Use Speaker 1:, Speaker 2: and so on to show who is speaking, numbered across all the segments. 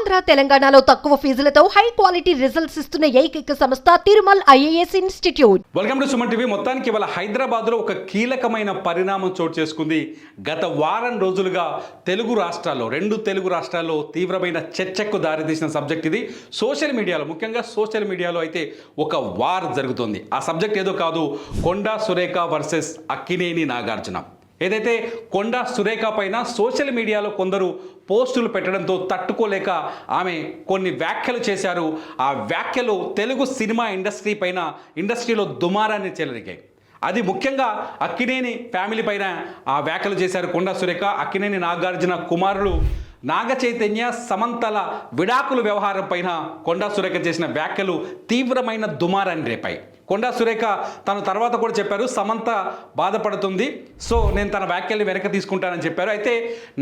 Speaker 1: ఆంధ్ర తెలంగాణలో తక్కువ ఫీజులతో high quality results ఇస్తున్న ఏకైక సంస్థ Tirumal IAS institute.
Speaker 2: Welcome to Suman TV. మొత్తానికి ఇవాళ హైదరాబాద్లో ఒక కీలకమైన పరిణామం చోటు చేసుకుంది. గత వారం రోజులుగా రెండు తెలుగు రాష్ట్రాల్లో తీవ్రమైన చర్చకు దారితీసిన సబ్జెక్ట్ ఇది. సోషల్ మీడియాలో, ముఖ్యంగా సోషల్ మీడియాలో అయితే ఒక వార్ జరుగుతుంది. ఆ సబ్జెక్ట్ ఏదో కాదు, కొండా సురేఖ వర్సెస్ అక్కినేని నాగార్జున. ఏదైతే కొండా సురేఖ పైన సోషల్ మీడియాలో కొందరు పోస్టులు పెట్టడంతో తట్టుకోలేక ఆమె కొన్ని వ్యాఖ్యలు చేశారు. ఆ వ్యాఖ్యలు తెలుగు సినిమా ఇండస్ట్రీలో దుమారాన్ని చెలరిగాయి. అది ముఖ్యంగా అక్కినేని ఫ్యామిలీ పైన ఆ వ్యాఖ్యలు చేశారు కొండా సురేఖ. అక్కినేని నాగార్జున కుమారులు నాగ చైతన్య, సమంతల విడాకుల వ్యవహారం పైన కొండా సురేఖ చేసిన వ్యాఖ్యలు తీవ్రమైన దుమారాన్ని రేపాయి. కొండా సురేఖ తను తర్వాత కూడా చెప్పారు, సమంత బాధపడుతుంది, సో నేను తన వ్యాఖ్యల్ని వెనక్కి తీసుకుంటానని చెప్పారు. అయితే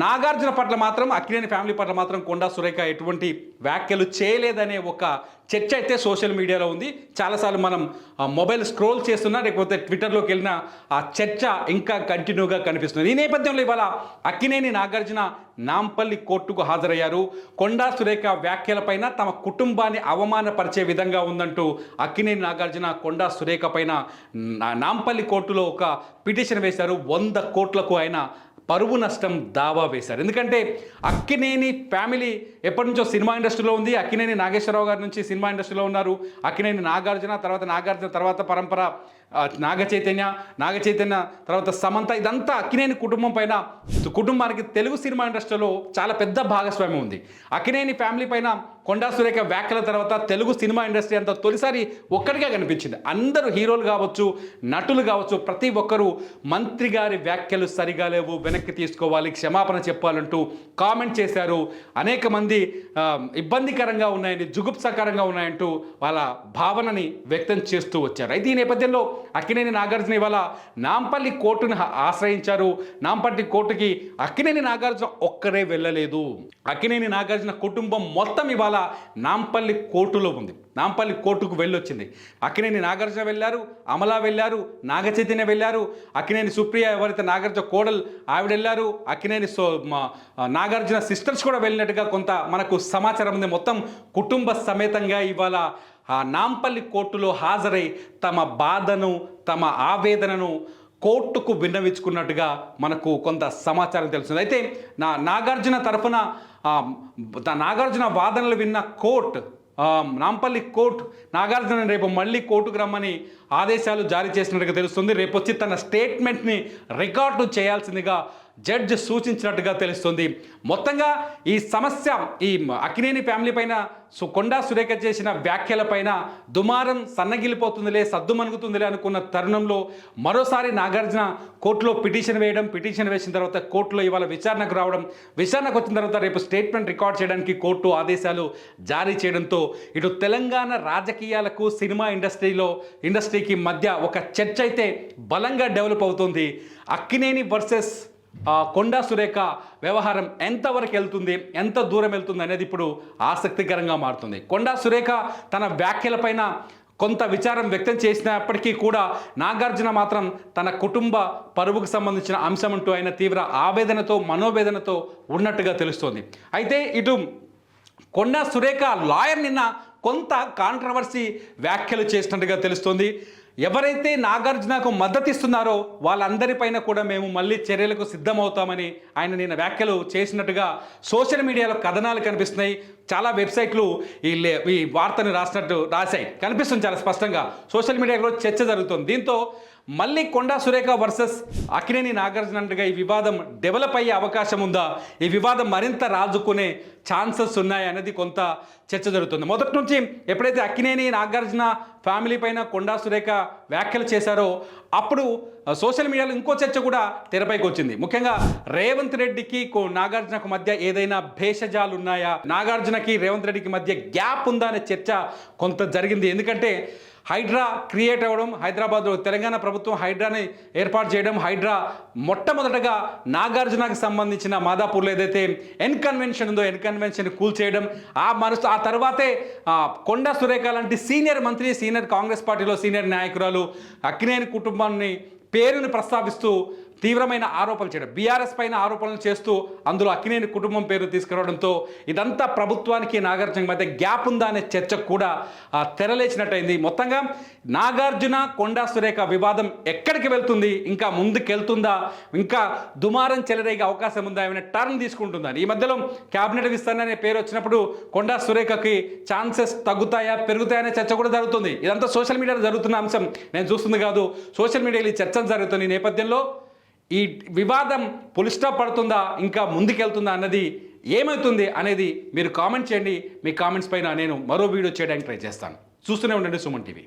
Speaker 2: నాగార్జున పట్ల మాత్రం, అక్కినేని ఫ్యామిలీ పట్ల మాత్రం కొండా సురేఖ ఎటువంటి వ్యాఖ్యలు చేయలేదనే ఒక చర్చ అయితే సోషల్ మీడియాలో ఉంది. చాలాసార్లు మనం మొబైల్ స్క్రోల్ చేస్తున్నా, లేకపోతే ట్విట్టర్లోకి వెళ్ళిన ఆ చర్చ ఇంకా కంటిన్యూగా కనిపిస్తుంది. ఈ నేపథ్యంలో ఇవాళ అక్కినేని నాగార్జున నాంపల్లి కోర్టుకు హాజరయ్యారు. కొండా సురేఖ వ్యాఖ్యలపైన తమ కుటుంబాన్ని అవమానపరిచే విధంగా ఉందంటూ అక్కినేని నాగార్జున కొండా సురేఖ పైన నాంపల్లి కోర్టులో ఒక పిటిషన్ వేశారు. 100 కోట్లకు ఆయన పరువు నష్టం దావా వేశారు. ఎందుకంటే అక్కినేని ఫ్యామిలీ ఎప్పటి నుంచో సినిమా ఇండస్ట్రీలో ఉంది. అక్కినేని నాగేశ్వరరావు గారి నుంచి సినిమా ఇండస్ట్రీలో ఉన్నారు. అక్కినేని నాగార్జున తర్వాత పరంపర నాగ చైతన్య తర్వాత సమంత, ఇదంతా అక్కినేని కుటుంబానికి తెలుగు సినిమా ఇండస్ట్రీలో చాలా పెద్ద భాగస్వామ్యం ఉంది. అక్కినేని ఫ్యామిలీ పైన కొండా సురేఖ వ్యాఖ్యల తర్వాత తెలుగు సినిమా ఇండస్ట్రీ అంతా తొలిసారి ఒక్కడిగా కనిపించింది. అందరూ హీరోలు కావచ్చు, నటులు కావచ్చు, ప్రతి ఒక్కరూ మంత్రి గారి వ్యాఖ్యలు సరిగా లేవు, వెనక్కి తీసుకోవాలి, క్షమాపణ చెప్పాలంటూ కామెంట్ చేశారు. అనేక మంది ఇబ్బందికరంగా ఉన్నాయని, జుగుప్సకరంగా ఉన్నాయంటూ వాళ్ళ భావనని వ్యక్తం చేస్తూ వచ్చారు. అయితే ఈ నేపథ్యంలో అక్కినేని నాగార్జున ఇవాళ నాంపల్లి కోర్టును ఆశ్రయించారు. నాంపల్లి కోర్టుకి అక్కినేని నాగార్జున ఒక్కరే వెళ్ళలేదు. అక్కినేని నాగార్జున కుటుంబం మొత్తం ఇవాళ నాంపల్లి కోర్టులో ఉంది. నాంపల్లి కోర్టుకు వెళ్ళొచ్చింది. అక్కినేని నాగార్జున వెళ్ళారు, అమలా వెళ్ళారు, నాగ చైతన్య వెళ్ళారు, అక్కినేని సుప్రియ ఎవరైతే నాగార్జున కోడలు ఆవిడ వెళ్ళారు, అక్కినేని నాగార్జున సిస్టర్స్ కూడా వెళ్ళినట్టుగా కొంత మనకు సమాచారం ఉంది. మొత్తం కుటుంబ సమేతంగా ఇవాళ ఆ నాంపల్లి కోర్టులో హాజరై తమ బాధను, తమ ఆవేదనను కోర్టుకు విన్నవించుకున్నట్టుగా మనకు కొంత సమాచారం తెలుస్తుంది. అయితే నాగార్జున తరఫున నాగార్జున వాదనలు విన్న నాంపల్లి కోర్టు నాగార్జున రేపు మళ్ళీ కోర్టుకు రమ్మని ఆదేశాలు జారీ చేసినట్టుగా తెలుస్తుంది. రేపు వచ్చి తన స్టేట్మెంట్ని రికార్డు చేయాల్సిందిగా జడ్జ్ సూచించినట్టుగా తెలుస్తుంది. మొత్తంగా ఈ సమస్య, ఈ అక్కినేని ఫ్యామిలీ పైన కొండా సురేఖ చేసిన వ్యాఖ్యలపైన దుమారం సన్నగిలిపోతుందిలే, సద్దుమణుగుతుందిలే అనుకున్న తరుణంలో మరోసారి నాగార్జున కోర్టులో పిటిషన్ వేసిన తర్వాత కోర్టులో ఇవాళ విచారణకు వచ్చిన తర్వాత రేపు స్టేట్మెంట్ రికార్డ్ చేయడానికి కోర్టు ఆదేశాలు జారీ చేయడంతో ఇటు తెలంగాణ రాజకీయాలకు, సినిమా ఇండస్ట్రీకి మధ్య ఒక చర్చ అయితే బలంగా డెవలప్ అవుతుంది. అక్కినేని వర్సెస్ కొండా సురేఖ వ్యవహారం ఎంతవరకు వెళ్తుంది, ఎంత దూరం వెళ్తుంది అనేది ఇప్పుడు ఆసక్తికరంగా మారుతుంది. కొండా సురేఖ తన వ్యాఖ్యలపైన కొంత విచారం వ్యక్తం చేసినప్పటికీ కూడా నాగార్జున మాత్రం తన కుటుంబ పరువుకు సంబంధించిన అంశం అంటూ ఆయన తీవ్ర మనోవేదనతో ఉన్నట్టుగా తెలుస్తోంది. అయితే ఇటు కొండా సురేఖ లాయర్ నిన్న కొంత కాంట్రవర్సీ వ్యాఖ్యలు చేసినట్టుగా తెలుస్తోంది. ఎవరైతే నాగార్జునకు మద్దతు ఇస్తున్నారో వాళ్ళందరిపైన కూడా మేము మళ్ళీ చర్యలకు సిద్ధమవుతామని ఆయన నిన్న వ్యాఖ్యలు చేసినట్టుగా సోషల్ మీడియాలో కథనాలు కనిపిస్తున్నాయి. చాలా వెబ్సైట్లు ఈ వార్తను రాశాయి, కనిపిస్తుంది చాలా స్పష్టంగా. సోషల్ మీడియాలో చర్చ జరుగుతుంది. దీంతో మళ్ళీ కొండా సురేఖ వర్సెస్ అక్కినేని నాగార్జునగా ఈ వివాదం డెవలప్ అయ్యే అవకాశం ఉందా, ఈ వివాదం మరింత రాజుకునే ఛాన్సెస్ ఉన్నాయి అనేది కొంత చర్చ జరుగుతుంది. మొదటి నుంచి ఎప్పుడైతే అక్కినేని నాగార్జున ఫ్యామిలీ పైన కొండా సురేఖ వ్యాఖ్యలు చేశారో అప్పుడు సోషల్ మీడియాలో ఇంకో చర్చ కూడా తెరపైకి వచ్చింది. ముఖ్యంగా రేవంత్ రెడ్డికి నాగార్జునకు మధ్య ఏదైనా భేషజాలు ఉన్నాయా, నాగార్జునకి రేవంత్ రెడ్డికి మధ్య గ్యాప్ ఉందా అనే చర్చ కొంత జరిగింది. ఎందుకంటే హైడ్రా క్రియేట్ అవ్వడం, హైదరాబాద్లో తెలంగాణ ప్రభుత్వం హైడ్రాని ఏర్పాటు చేయడం, హైడ్రా మొట్టమొదటగా నాగార్జునకు సంబంధించిన మాదాపూర్లో ఏదైతే ఎన్కన్వెన్షన్ ఉందో ఎన్కన్వెన్షన్ కూల్చేయడం, ఆ తర్వాతే కొండా సురేఖ లాంటి సీనియర్ కాంగ్రెస్ పార్టీలో సీనియర్ నాయకురాలు అక్కినేని కుటుంబాన్ని పేరుని ప్రస్తావిస్తూ తీవ్రమైన ఆరోపణలు చేయడం, బీఆర్ఎస్ పైన ఆరోపణలు చేస్తూ అందులో అక్కినేని కుటుంబం పేరు తీసుకురావడంతో ఇదంతా ప్రభుత్వానికి నాగార్జున మధ్య గ్యాప్ ఉందా అనే చర్చకు కూడా తెరలేచినట్టయింది. మొత్తంగా నాగార్జున కొండా సురేఖ వివాదం ఎక్కడికి వెళ్తుంది, ఇంకా ముందుకెళ్తుందా, ఇంకా దుమారం చెలరేగే అవకాశం ఉందా, ఏమైనా టర్న్ తీసుకుంటుందా? ఈ మధ్యలో క్యాబినెట్ విస్తరణ అనే పేరు వచ్చినప్పుడు కొండా సురేఖకి ఛాన్సెస్ తగ్గుతాయా పెరుగుతాయనే చర్చ కూడా జరుగుతుంది. ఇదంతా సోషల్ మీడియాలో జరుగుతున్న అంశం, నేను చూస్తుంది కాదు. సోషల్ మీడియాలో ఈ చర్చలు జరుగుతున్న ఈ నేపథ్యంలో ఈ వివాదం పులి స్టాప్ పడుతుందా, ఇంకా ముందుకెళ్తుందా అన్నది ఏమవుతుంది అనేది మీరు కామెంట్ చేయండి. మీ కామెంట్స్ పైన నేను మరో వీడియో చేయడానికి ట్రై చేస్తాను. చూస్తూనే ఉండండి సుమన్ టీవీ.